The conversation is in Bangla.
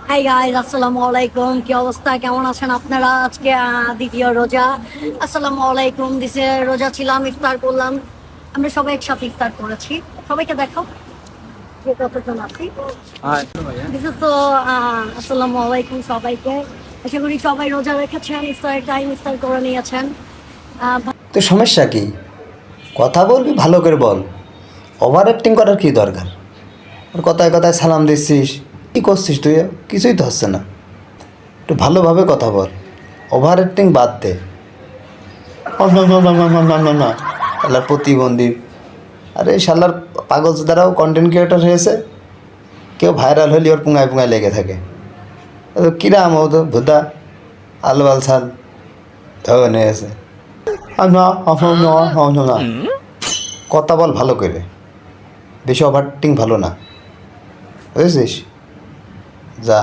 হাই গাইস, আসসালামু আলাইকুম। কি অবস্থা, কেমন আছেন আপনারা? আজকে দ্বিতীয় রোজা। আসসালামু আলাইকুম। দিছে রোজা ছিলাম, ইফতার করলাম। আমরা সবাই একসাথে ইফতার করেছি। সবাইকে দেখাও যে কতজন আছি। দিছে তো আসসালামু আলাইকুম সবাইকে। আশা করি সবাই রোজা রেখেছেন, ইফতারের টাইম ইফতার করে নিয়েছেন। তো সমস্যা কি? কথা বলবি ভালো করে বল। ওভার অ্যাক্টিং করার কি দরকার? আর কথায় কথায় সালাম দিচ্ছিস, কী করছিস তুই? কিছুই তো হচ্ছে না। একটু ভালোভাবে কথা বল, ওভার অ্যাক্টিং বাদ দে। না শালার প্রতিবন্ধী। আরে শালার পাগল দ্বারাও কন্টেন্ট ক্রিয়েটর হয়েছে, কেউ ভাইরাল হলে ওর পুঙায় পুঙায় লেগে থাকে। কিরাম ও তো ভুদা আলু আলসাল ধনে আছে। না কথা বল ভালো করে, বেশি ওভার অ্যাক্টিং ভালো না, বুঝেছিস? যা।